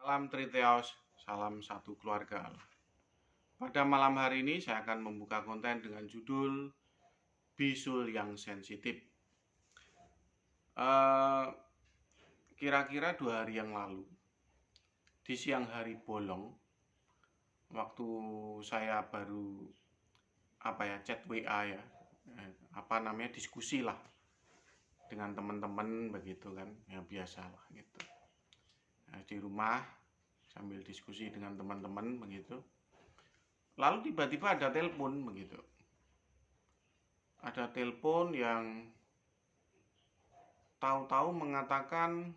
Salam Triteos, salam satu keluarga. Pada malam hari ini saya akan membuka konten dengan judul Bisul yang Sensitif. Eh, Kira-kira 2 hari yang lalu, di siang hari bolong, waktu saya baru chat WA ya, diskusi lah dengan teman-teman begitu kan, ya biasa lah gitu. Di rumah sambil diskusi dengan teman-teman begitu. Lalu tiba-tiba ada telepon begitu. Ada telepon yang tahu-tahu mengatakan,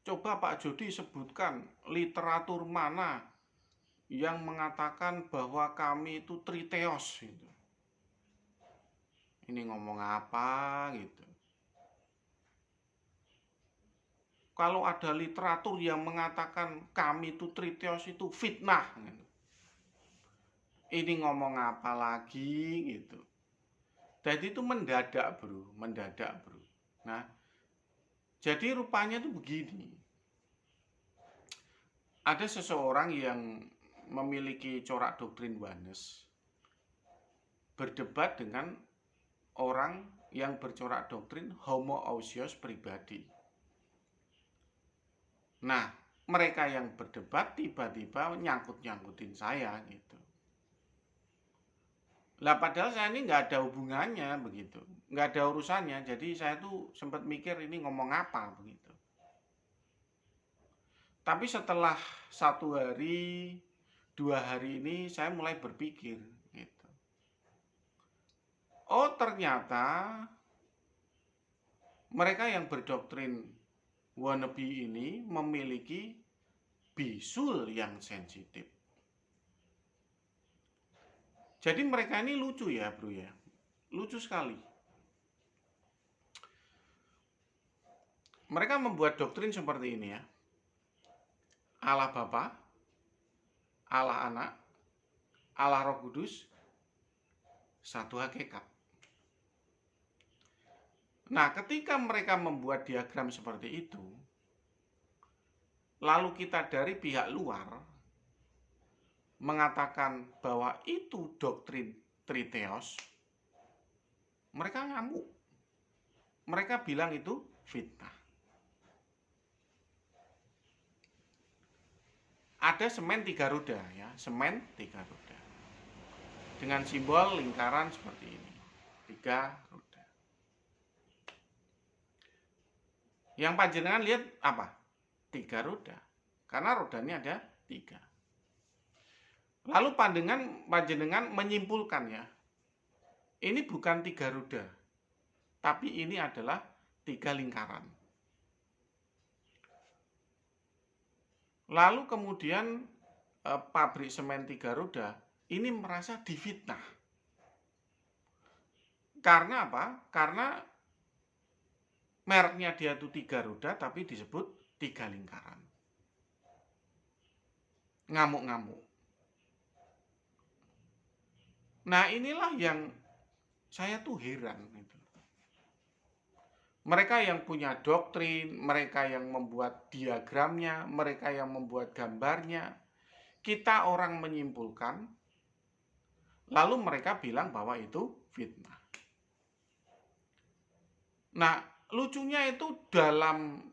coba Pak Jody sebutkan literatur mana yang mengatakan bahwa kami itu triteos gitu. Ini ngomong apa gitu. Kalau ada literatur yang mengatakan kami itu triteos itu fitnah gitu. Ini ngomong apa lagi gitu. Jadi itu mendadak bro. Nah, jadi rupanya itu begini. Ada seseorang yang memiliki corak doktrin Oneness berdebat dengan orang yang bercorak doktrin homoousios pribadi. Nah, mereka yang berdebat tiba-tiba nyangkut-nyangkutin saya gitu. Lah padahal saya ini nggak ada hubungannya begitu, nggak ada urusannya. Jadi saya tuh sempat mikir ini ngomong apa begitu. Tapi setelah 1 hari, 2 hari ini saya mulai berpikir gitu. Oh ternyata mereka yang berdoktrin wannabe ini memiliki bisul yang sensitif. Jadi mereka ini lucu ya bro ya, lucu sekali. Mereka membuat doktrin seperti ini ya. Allah Bapa, Allah Anak, Allah Roh Kudus, satu hakikat. Nah, ketika mereka membuat diagram seperti itu, lalu kita dari pihak luar mengatakan bahwa itu doktrin triteos, mereka ngamuk. Mereka bilang itu fitnah. Ada semen 3 roda ya, semen 3 roda. Dengan simbol lingkaran seperti ini. 3 roda. Yang panjenengan lihat apa? 3 roda. Karena rodanya ada 3. Lalu panjenengan menyimpulkan ya, ini bukan 3 roda, tapi ini adalah 3 lingkaran. Lalu kemudian pabrik semen 3 roda ini merasa difitnah. Karena apa? Karena mereknya dia itu 3 roda tapi disebut 3 lingkaran. Ngamuk-ngamuk. Nah inilah yang saya tuh heran gitu. Mereka yang punya doktrin, mereka yang membuat diagramnya, mereka yang membuat gambarnya, kita orang menyimpulkan, lalu mereka bilang bahwa itu fitnah. Nah, lucunya itu dalam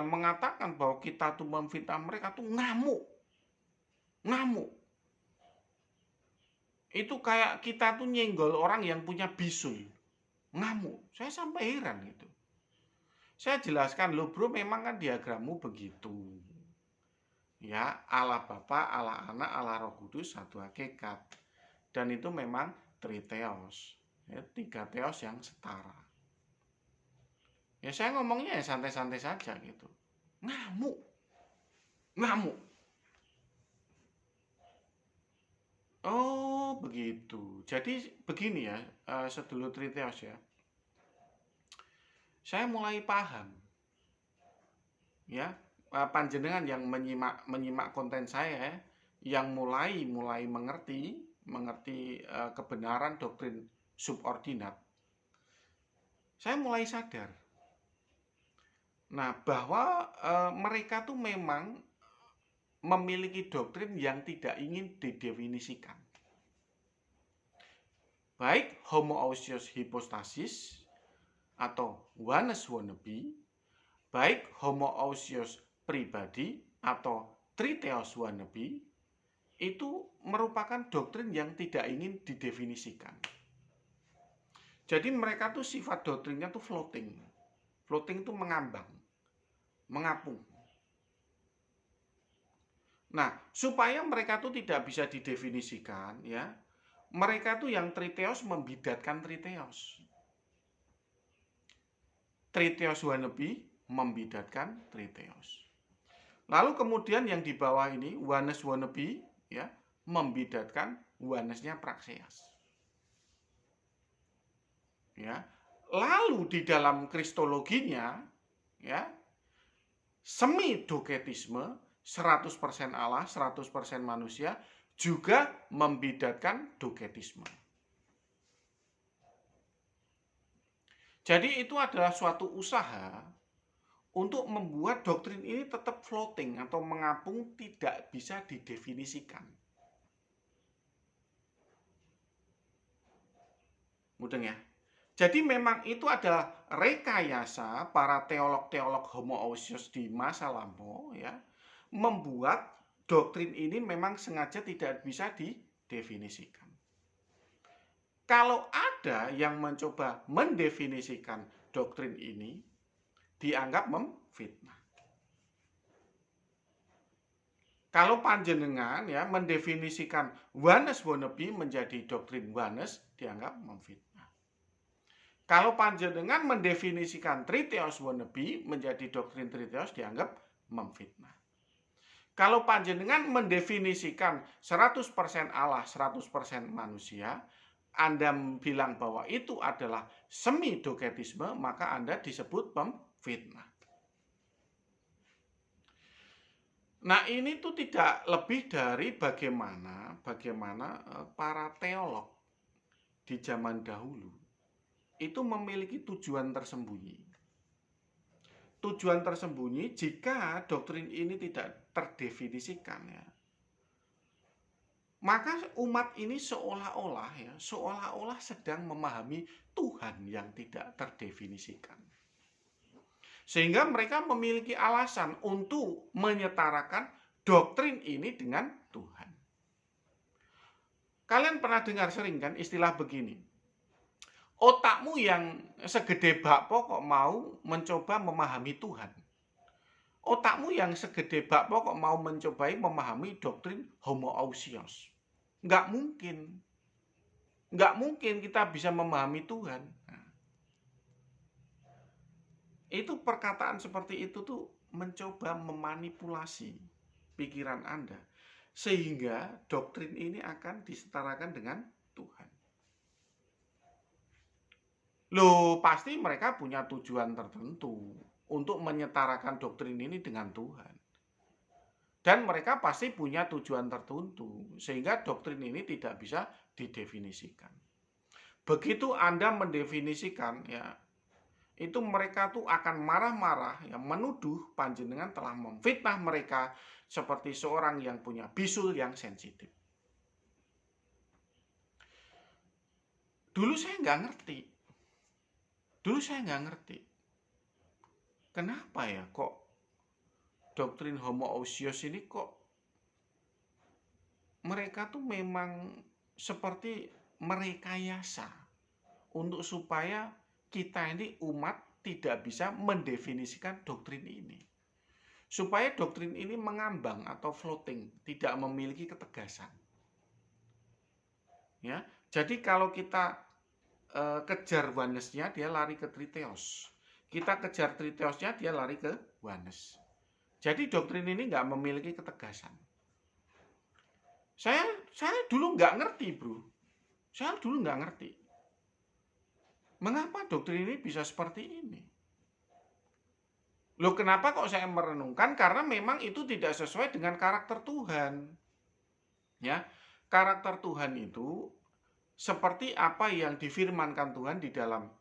mengatakan bahwa kita tuh memfitnah mereka tuh ngamuk. Itu kayak kita tuh nyenggol orang yang punya bisul. Ngamuk. Saya sampai heran gitu. Saya jelaskan, loh bro, memang kan diagrammu begitu. Ya, Allah Bapa, Allah Anak, Allah Roh Kudus, satu hakikat. Dan itu memang triteos. Ya, 3 teos yang setara. Ya saya ngomongnya ya santai-santai saja gitu. Ngamuk. Oh begitu. Jadi begini ya, sedulur triteos ya. Saya mulai paham. Ya, panjenengan yang menyimak konten saya, yang mulai mengerti kebenaran doktrin subordinat. Saya mulai sadar Nah, bahwa mereka tuh memang memiliki doktrin yang tidak ingin didefinisikan. Baik homoousios hypostasis atau oneness wannabe, baik homoousios pribadi atau tritheos wannabe, itu merupakan doktrin yang tidak ingin didefinisikan. Jadi mereka tuh sifat doktrinnya tuh floating. Floating tuh mengambang, mengapung. Nah, supaya mereka tuh tidak bisa didefinisikan, ya, mereka tuh yang tritheos membidatkan tritheos. Tritheos wannabe membidatkan tritheos. Lalu kemudian yang di bawah ini oneness wannabe, ya, membidatkan oneness-nya praxeas. Ya. Lalu di dalam kristologinya, ya, semi doketisme 100% Allah, 100% manusia juga membidatkan doketisme. Jadi itu adalah suatu usaha untuk membuat doktrin ini tetap floating atau mengapung, tidak bisa didefinisikan. Mudeng ya? Jadi memang itu adalah rekayasa para teolog-teolog homoousios di masa lampau, ya, membuat doktrin ini memang sengaja tidak bisa didefinisikan. Kalau ada yang mencoba mendefinisikan doktrin ini, dianggap memfitnah. Kalau panjenengan ya mendefinisikan oneness wannabe menjadi doktrin oneness, dianggap memfitnah. Kalau panjenengan mendefinisikan tritheos wannabe menjadi doktrin tritheos, dianggap memfitnah. Kalau panjenengan mendefinisikan 100% Allah, 100% manusia, Anda bilang bahwa itu adalah semi doketisme, maka Anda disebut memfitnah. Nah, ini tuh tidak lebih dari bagaimana para teolog di zaman dahulu itu memiliki tujuan tersembunyi. Tujuan tersembunyi jika doktrin ini tidak terdefinisikan, ya, maka umat ini seolah-olah sedang memahami Tuhan yang tidak terdefinisikan. Sehingga mereka memiliki alasan untuk menyetarakan doktrin ini dengan Tuhan. Kalian pernah dengar sering kan istilah begini, otakmu yang segede bakpo kok mau mencoba memahami Tuhan. Otakmu yang segede bakpo kok mau mencobai memahami doktrin homoousios. Nggak mungkin. Nggak mungkin kita bisa memahami Tuhan. Nah, itu perkataan seperti itu tuh mencoba memanipulasi pikiran Anda. Sehingga doktrin ini akan disetarakan dengan Tuhan. Loh, pasti mereka punya tujuan tertentu untuk menyetarakan doktrin ini dengan Tuhan. Dan mereka pasti punya tujuan tertentu, sehingga doktrin ini tidak bisa didefinisikan. Begitu Anda mendefinisikan, ya, itu mereka tuh akan marah-marah, ya, menuduh panjenengan telah memfitnah mereka seperti seorang yang punya bisul yang sensitif. Dulu saya nggak ngerti. Kenapa ya kok doktrin homoousios ini kok mereka tuh memang seperti merekayasa untuk supaya kita ini umat tidak bisa mendefinisikan doktrin ini. Supaya doktrin ini mengambang atau floating, tidak memiliki ketegasan. Ya, jadi kalau kita kejar oneness-nya, dia lari ke tritheos. Kita kejar tritheosnya, dia lari ke oneness. Jadi doktrin ini nggak memiliki ketegasan. Saya dulu nggak ngerti, bro. Saya dulu nggak ngerti. Mengapa doktrin ini bisa seperti ini? Loh, kenapa kok saya merenungkan? Karena memang itu tidak sesuai dengan karakter Tuhan. Ya, karakter Tuhan itu seperti apa yang difirmankan Tuhan di dalam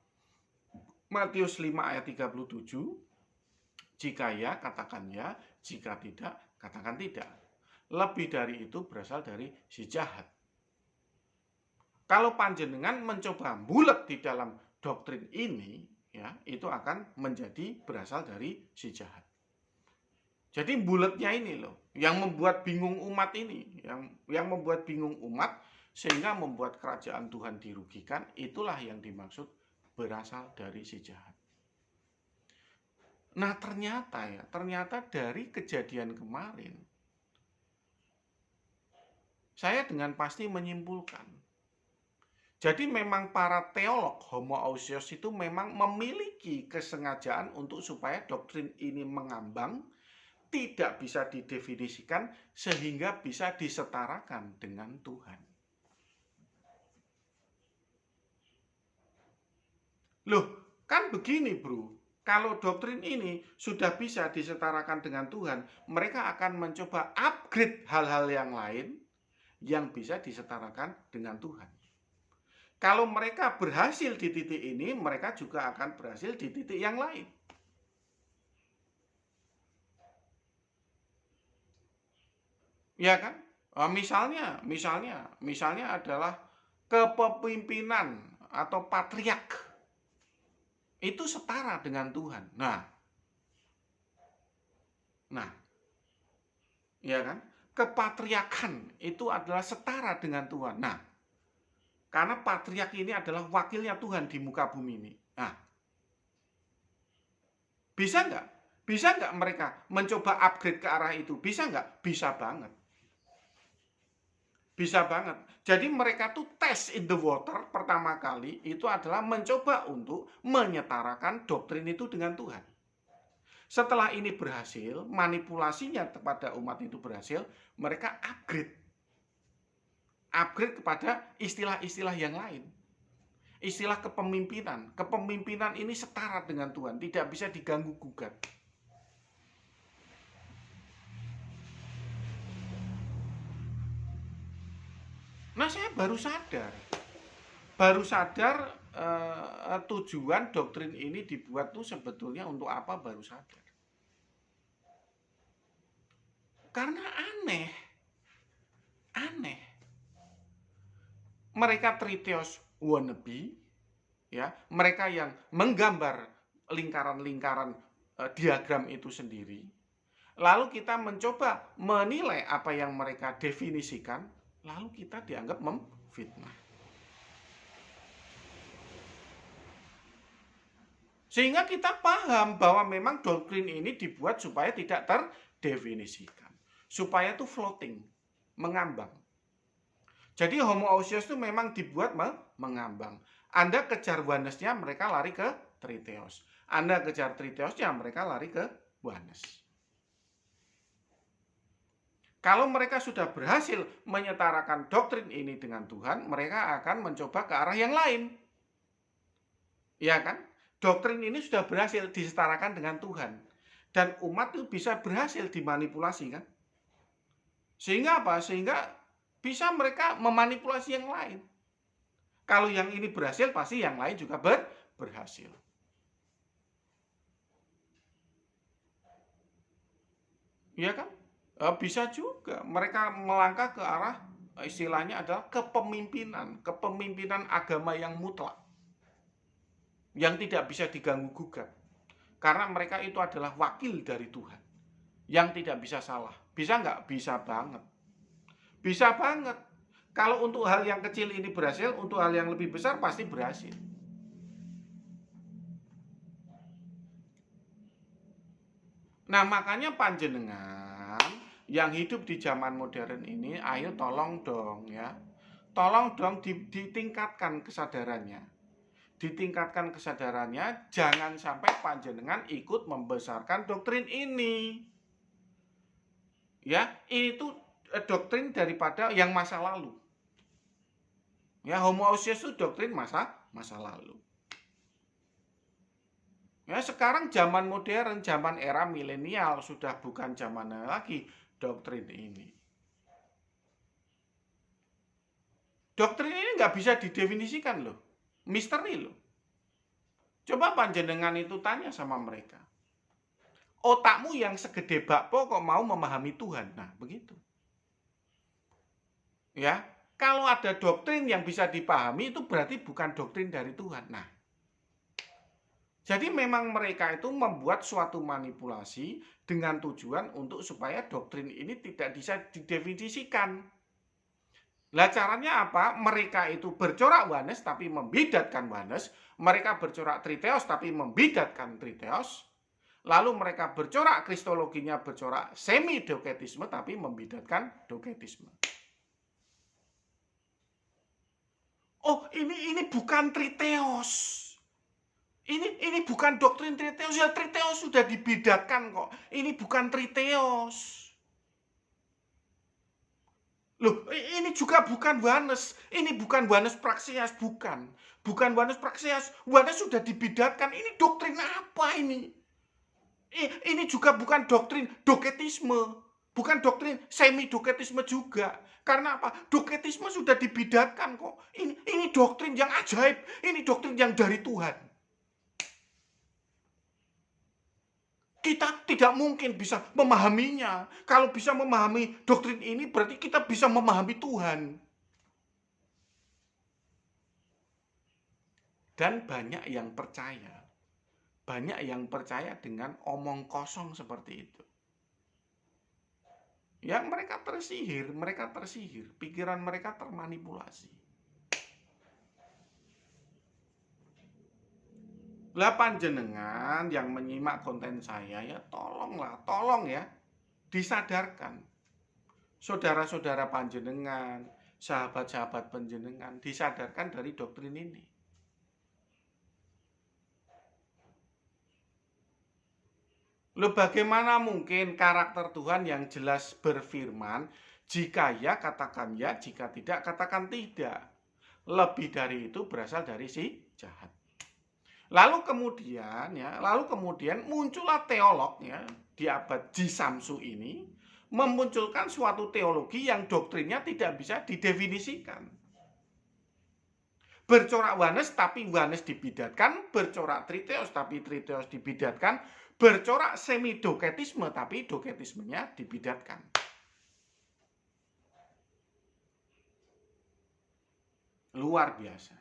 Matius 5 ayat 37. Jika ya, katakan ya. Jika tidak, katakan tidak. Lebih dari itu berasal dari si jahat. Kalau panjenengan mencoba bulet di dalam doktrin ini, ya, itu akan menjadi berasal dari si jahat. Jadi buletnya ini loh, yang membuat bingung umat ini, yang membuat bingung umat sehingga membuat kerajaan Tuhan dirugikan, itulah yang dimaksud berasal dari si jahat. Nah ternyata dari kejadian kemarin, saya dengan pasti menyimpulkan, jadi memang para teolog homoousios itu memang memiliki kesengajaan untuk supaya doktrin ini mengambang, tidak bisa didefinisikan, sehingga bisa disetarakan dengan Tuhan. Loh, kan begini bro, kalau doktrin ini sudah bisa disetarakan dengan Tuhan, mereka akan mencoba upgrade hal-hal yang lain yang bisa disetarakan dengan Tuhan. Kalau mereka berhasil di titik ini, mereka juga akan berhasil di titik yang lain. Ya kan? Misalnya adalah kepemimpinan atau patriark itu setara dengan Tuhan. Nah, ya kan? Kepatriarkan itu adalah setara dengan Tuhan. Nah, karena patriark ini adalah wakilnya Tuhan di muka bumi ini. Nah, bisa nggak? Bisa nggak mereka mencoba upgrade ke arah itu? Bisa nggak? Bisa banget. Bisa banget. Jadi mereka tuh test in the water pertama kali itu adalah mencoba untuk menyetarakan doktrin itu dengan Tuhan. Setelah ini berhasil, manipulasinya kepada umat itu berhasil, mereka upgrade kepada istilah-istilah yang lain. Istilah kepemimpinan. Kepemimpinan ini setara dengan Tuhan, tidak bisa diganggu gugat. Nah, saya baru sadar tujuan doktrin ini dibuat tuh sebetulnya untuk apa, baru sadar. Karena aneh. Mereka triteos wannabe, ya, mereka yang menggambar lingkaran-lingkaran diagram itu sendiri. Lalu kita mencoba menilai apa yang mereka definisikan, lalu kita dianggap memfitnah. Sehingga kita paham bahwa memang doktrin ini dibuat supaya tidak terdefinisikan. Supaya itu floating, mengambang. Jadi homoousios itu memang dibuat mengambang. Anda kejar oneness-nya, mereka lari ke triteos. Anda kejar triteosnya, mereka lari ke oneness. Kalau mereka sudah berhasil menyetarakan doktrin ini dengan Tuhan, mereka akan mencoba ke arah yang lain. Ya kan? Doktrin ini sudah berhasil disetarakan dengan Tuhan. Dan umat itu bisa berhasil dimanipulasi kan? Sehingga apa? Sehingga bisa mereka memanipulasi yang lain. Kalau yang ini berhasil, pasti yang lain juga berhasil. Ya kan? Bisa juga mereka melangkah ke arah istilahnya adalah kepemimpinan agama yang mutlak, yang tidak bisa diganggu gugat. Karena mereka itu adalah wakil dari Tuhan, yang tidak bisa salah. Bisa nggak? Bisa banget. Bisa banget. Kalau untuk hal yang kecil ini berhasil, untuk hal yang lebih besar pasti berhasil. Nah, makanya panjenengan yang hidup di zaman modern ini, ayo tolong dong ya. Tolong dong ditingkatkan kesadarannya. Ditingkatkan kesadarannya, jangan sampai panjenengan ikut membesarkan doktrin ini. Ya, itu doktrin daripada yang masa lalu. Ya, homoousios itu doktrin masa lalu. Ya, sekarang zaman modern, zaman era milenial, sudah bukan zamannya lagi doktrin ini. Doktrin ini nggak bisa didefinisikan loh, misteri loh. Coba panjenengan itu tanya sama mereka. Otakmu yang segede bakpo kok mau memahami Tuhan. Nah, begitu. Ya, kalau ada doktrin yang bisa dipahami itu berarti bukan doktrin dari Tuhan. Nah, jadi memang mereka itu membuat suatu manipulasi dengan tujuan untuk supaya doktrin ini tidak bisa didefinisikan. Lah caranya apa? Mereka itu bercorak Yohanes tapi membidatkan Yohanes. Mereka bercorak Triteos tapi membidatkan Triteos. Lalu mereka bercorak kristologinya, bercorak semi-doketisme tapi membidatkan doketisme. Oh, ini bukan Triteos. Ini bukan doktrin Triteos. Ya, Triteos sudah dibidatkan kok. Ini bukan Triteos. Loh, ini juga bukan Yohanes. Ini bukan Yohanes Praxeas, bukan. Bukan Yohanes Praxeas. Yohanes sudah dibidatkan. Ini doktrin apa ini? Ini juga bukan doktrin doketisme. Bukan doktrin semi-doketisme juga. Karena apa? Doketisme sudah dibidatkan kok. Ini doktrin yang ajaib. Ini doktrin yang dari Tuhan. Kita tidak mungkin bisa memahaminya. Kalau bisa memahami doktrin ini berarti kita bisa memahami Tuhan. Dan banyak yang percaya. Banyak yang percaya dengan omong kosong seperti itu. Ya, mereka tersihir. Pikiran mereka termanipulasi. Lah panjenengan yang menyimak konten saya ya tolong ya disadarkan. Saudara-saudara panjenengan, sahabat-sahabat panjenengan disadarkan dari doktrin ini. Loh, bagaimana mungkin karakter Tuhan yang jelas berfirman, jika ya katakan ya, jika tidak katakan tidak. Lebih dari itu berasal dari si jahat. Lalu kemudian muncullah teolog ya di abad Jisamsu ini memunculkan suatu teologi yang doktrinnya tidak bisa didefinisikan. Bercorak Yohanes tapi Yohanes dibidatkan, bercorak Triteos tapi Triteos dibidatkan, bercorak semi doketisme tapi doketismenya dibidatkan. Luar biasa.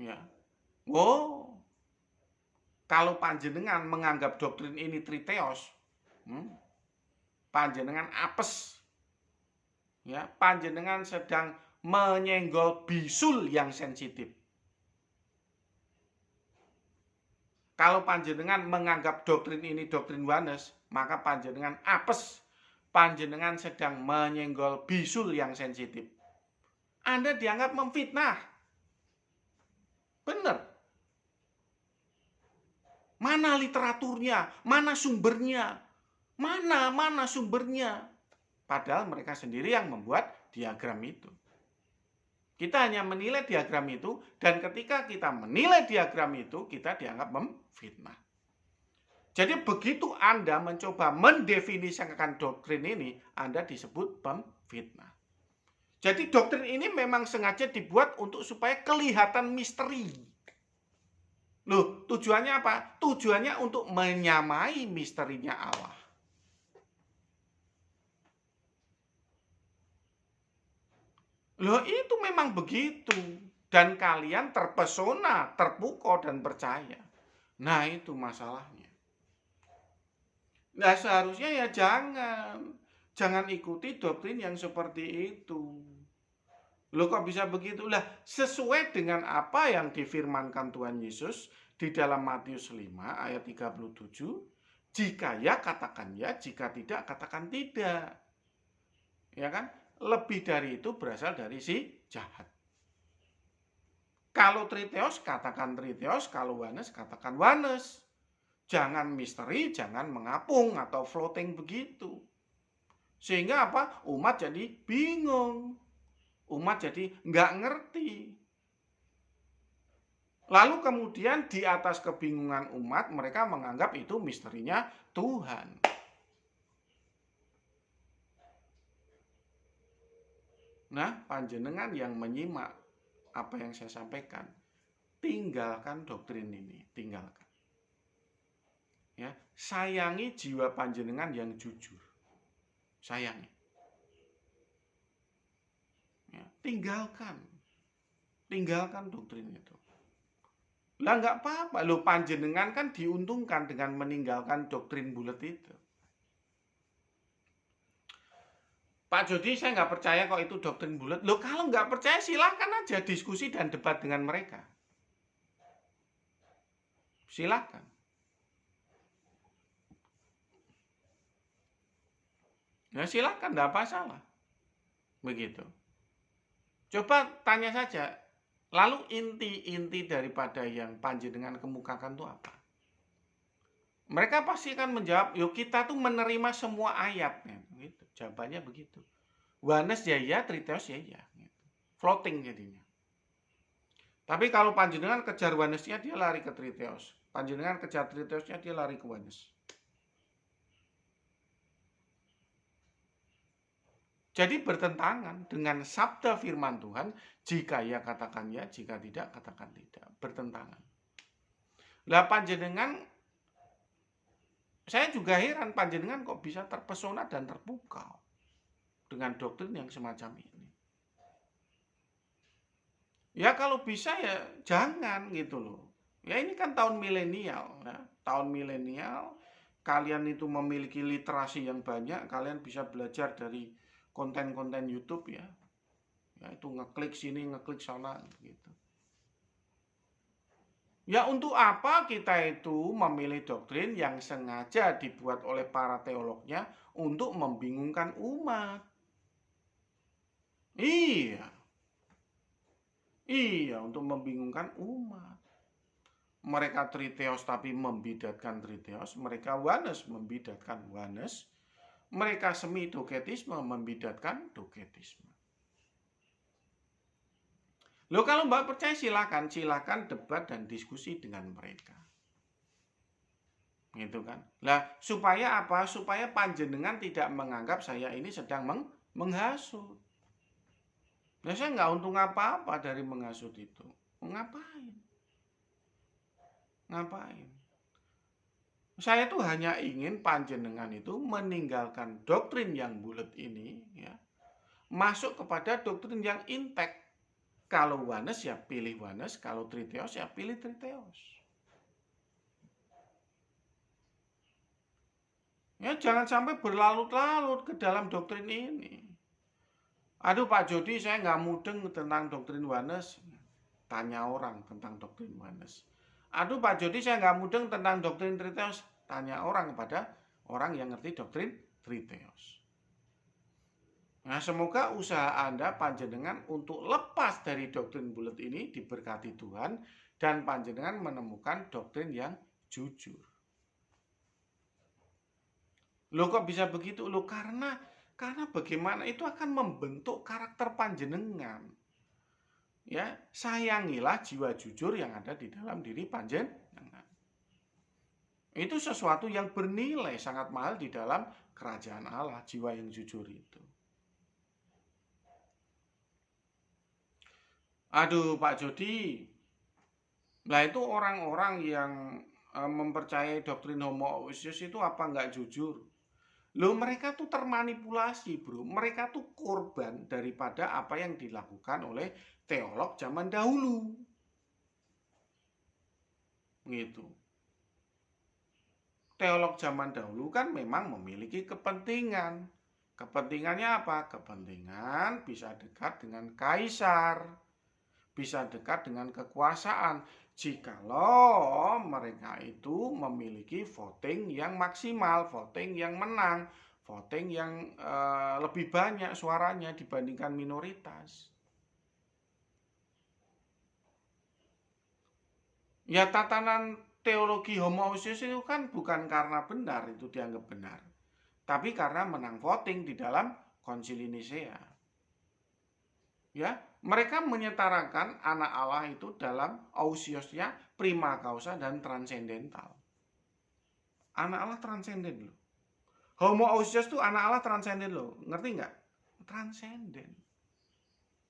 Ya. Oh, kalau panjenengan menganggap doktrin ini Triteos, panjenengan apes. Ya, panjenengan sedang menyenggol bisul yang sensitif. Kalau panjenengan menganggap doktrin ini doktrin Yohanes, maka panjenengan apes. Panjenengan sedang menyenggol bisul yang sensitif. Anda dianggap memfitnah. Benar. Mana literaturnya? Mana sumbernya? Mana sumbernya? Padahal mereka sendiri yang membuat diagram itu. Kita hanya menilai diagram itu, dan ketika kita menilai diagram itu, kita dianggap memfitnah. Jadi begitu Anda mencoba mendefinisikan doktrin ini, Anda disebut pemfitnah. Jadi doktrin ini memang sengaja dibuat untuk supaya kelihatan misteri. Loh, tujuannya apa? Tujuannya untuk menyamai misterinya Allah. Loh, itu memang begitu. Dan kalian terpesona, terpukau, dan percaya. Nah, itu masalahnya. Nah, seharusnya ya jangan ikuti doktrin yang seperti itu. Loh, kok bisa begitu? Lah, sesuai dengan apa yang difirmankan Tuhan Yesus di dalam Matius 5 ayat 37, jika ya katakan ya, jika tidak katakan tidak. Ya kan? Lebih dari itu berasal dari si jahat. Kalau Triteos katakan Triteos, kalau Yohanes katakan Yohanes. Jangan misteri, jangan mengapung atau floating begitu. Sehingga apa? Umat jadi bingung. Umat jadi nggak ngerti. Lalu kemudian di atas kebingungan umat, mereka menganggap itu misterinya Tuhan. Nah, panjenengan yang menyimak apa yang saya sampaikan, tinggalkan doktrin ini, tinggalkan. Ya, sayangi jiwa panjenengan yang jujur. Sayangi. Ya, tinggalkan doktrin itu. Lah nggak apa-apa, lo panjenengan kan diuntungkan dengan meninggalkan doktrin bulat itu. Pak Jody, saya nggak percaya kok itu doktrin bulat. Lo kalau nggak percaya silahkan aja diskusi dan debat dengan mereka. Silahkan. Ya silahkan, nggak apa salah. Begitu. Coba tanya saja, lalu inti-inti daripada yang panjenengan kemukakan itu apa? Mereka pasti akan menjawab, yuk kita tuh menerima semua ayat. Gitu. Jawabannya begitu. Oneness ya ya, Triteos ya ya. Gitu. Floating jadinya. Tapi kalau panjenengan kejar oneness-nya, dia lari ke Triteos. Panjenengan kejar Triteos-nya, dia lari ke oneness. Jadi bertentangan dengan sabda firman Tuhan, jika ya katakan ya, jika tidak katakan tidak. Bertentangan. Lah panjenengan, saya juga heran panjenengan kok bisa terpesona dan terpukau dengan doktrin yang semacam ini. Ya kalau bisa ya jangan gitu loh. Ya ini kan tahun milenial. Ya. Tahun milenial, kalian itu memiliki literasi yang banyak, kalian bisa belajar dari konten-konten YouTube ya. Ya itu ngeklik sini, ngeklik sana gitu. Ya untuk apa kita itu memilih doktrin yang sengaja dibuat oleh para teolognya untuk membingungkan umat? Iya. Iya, untuk membingungkan umat. Mereka Triteos tapi membidatkan Triteos, mereka Oneness membidatkan Oneness, mereka semi-doketisme membidatkan doketisme. Loh kalau Mbak percaya silakan debat dan diskusi dengan mereka. Gitu kan. Lah supaya apa? Supaya panjenengan tidak menganggap saya ini sedang menghasut. Nah saya nggak untung apa-apa dari menghasut itu. Ngapain? Ngapain? Saya tuh hanya ingin panjenengan itu meninggalkan doktrin yang bulat ini, ya, masuk kepada doktrin yang intek. Kalau Oneness ya pilih Oneness, kalau Triteos ya pilih Triteos. Ya jangan sampai berlarut-larut ke dalam doktrin ini. Aduh Pak Jody, saya nggak mudeng tentang doktrin Oneness. Tanya orang tentang doktrin Oneness. Aduh Pak Jody, saya nggak mudeng tentang doktrin Triteos. Tanya orang kepada orang yang ngerti doktrin Triteos. Nah, semoga usaha Anda panjenengan untuk lepas dari doktrin bulat ini diberkati Tuhan dan panjenengan menemukan doktrin yang jujur. Loh kok bisa begitu? Loh karena bagaimana itu akan membentuk karakter panjenengan. Ya, sayangilah jiwa jujur yang ada di dalam diri panjenengan. Itu sesuatu yang bernilai sangat mahal di dalam kerajaan Allah, jiwa yang jujur itu. Aduh Pak Jody, nah itu orang-orang yang mempercayai doktrin homoousios itu apa nggak jujur? Loh mereka tuh termanipulasi bro, mereka tuh korban daripada apa yang dilakukan oleh teolog zaman dahulu. Gitu. Teolog zaman dahulu kan memang memiliki kepentingan. Kepentingannya apa? Kepentingan bisa dekat dengan kaisar, bisa dekat dengan kekuasaan jikalau mereka itu memiliki voting yang maksimal, voting yang menang, voting yang lebih banyak suaranya dibandingkan minoritas. Ya tatanan teologi homoousios itu kan bukan karena benar itu dianggap benar, tapi karena menang voting di dalam Konsili Nisea. Ya, mereka menyetarakan anak Allah itu dalam ousiosnya prima causa dan transendental. Anak Allah transenden loh. Homoousios itu anak Allah transenden loh. Ngerti nggak? Transenden.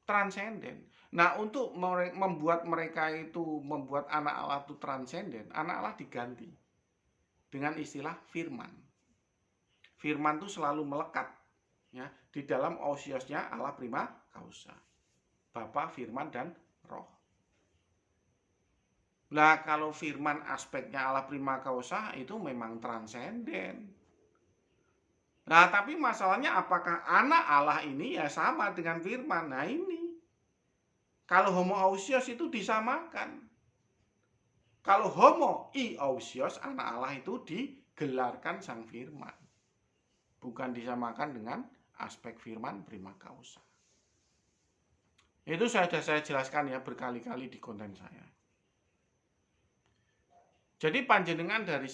Transenden. Nah, untuk membuat mereka itu membuat anak Allah itu transenden, anak Allah diganti. dengan istilah firman. Firman itu selalu melekat ya di dalam ousiosnya Allah prima causa. Bapa, firman, dan roh. Nah, kalau firman aspeknya Allah prima causa itu memang transenden. Nah, tapi masalahnya apakah anak Allah ini ya sama dengan firman? Nah, ini. Kalau homoousios itu disamakan. Kalau homoiousios, anak Allah itu digelarkan sang firman. Bukan disamakan dengan aspek firman prima causa. Itu sudah saya jelaskan ya berkali-kali di konten saya. Jadi panjenengan dari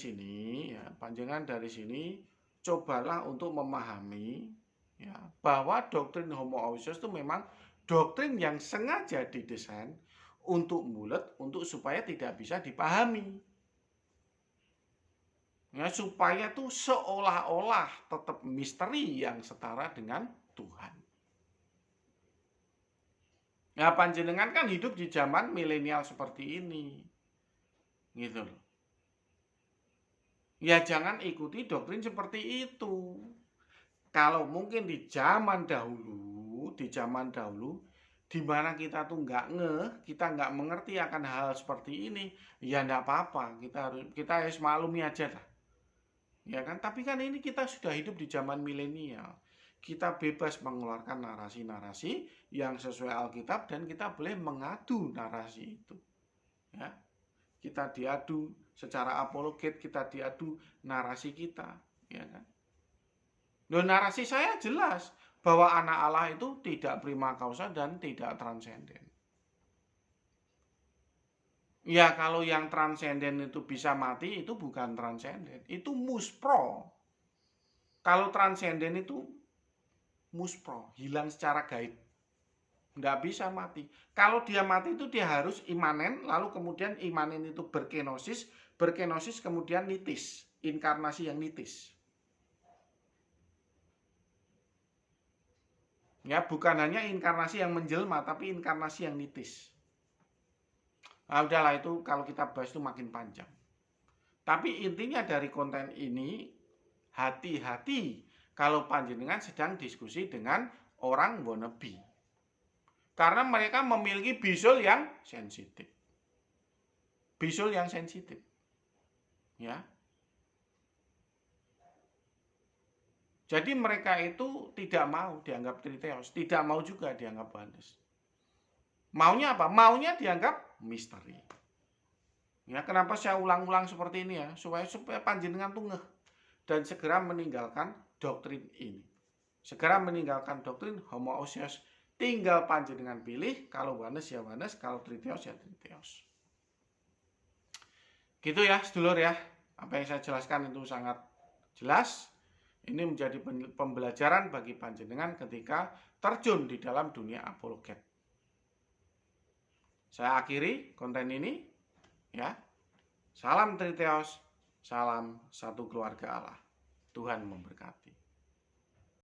sini cobalah untuk memahami ya, bahwa doktrin homoousios itu memang doktrin yang sengaja didesain untuk bulat, untuk supaya tidak bisa dipahami. Ya, supaya tuh seolah-olah tetap misteri yang setara dengan Tuhan. Ya, panjenengan kan hidup di zaman milenial seperti ini. Gitu loh. Ya jangan ikuti doktrin seperti itu. Kalau mungkin di zaman dahulu, di mana kita tuh nggak kita nggak mengerti akan hal seperti ini, ya nggak apa-apa, kita harus maklumi aja lah. Ya kan, tapi kan ini kita sudah hidup di zaman milenial. Kita bebas mengeluarkan narasi-narasi yang sesuai Alkitab dan kita boleh mengadu narasi itu. Ya. Kita diadu secara apologet, kita diadu narasi kita, ya kan? Loh, narasi saya jelas bahwa anak Allah itu tidak prima causa dan tidak transenden. Ya, kalau yang transenden itu bisa mati, itu bukan transenden, itu muspro. Kalau transenden itu muspro, hilang secara gaib. Nggak bisa mati. Kalau dia mati itu dia harus imanen, lalu kemudian imanen itu berkenosis kemudian nitis, inkarnasi yang nitis. Ya, bukan hanya inkarnasi yang menjelma, tapi inkarnasi yang nitis. Nah, udahlah itu kalau kita bahas itu makin panjang. Tapi intinya dari konten ini, hati-hati kalau panjenengan sedang diskusi dengan orang wannabe. Karena mereka memiliki bisul yang sensitif. Bisul yang sensitif. Ya. Jadi mereka itu tidak mau dianggap triteos, tidak mau juga dianggap oneness. Maunya apa? Maunya dianggap misteri. Ya, kenapa saya ulang-ulang seperti ini ya? Supaya panjenengan tuh ngeh dan segera meninggalkan doktrin ini. Segera meninggalkan doktrin homoousios. Tinggal panjenengan pilih, kalau oneness ya oneness, kalau triteos ya triteos. Gitu ya, sedulur ya. Apa yang saya jelaskan itu sangat jelas. Ini menjadi pembelajaran bagi panjenengan ketika terjun di dalam dunia apologet. Saya akhiri konten ini ya. Salam triteos, salam satu keluarga Allah. Tuhan memberkati.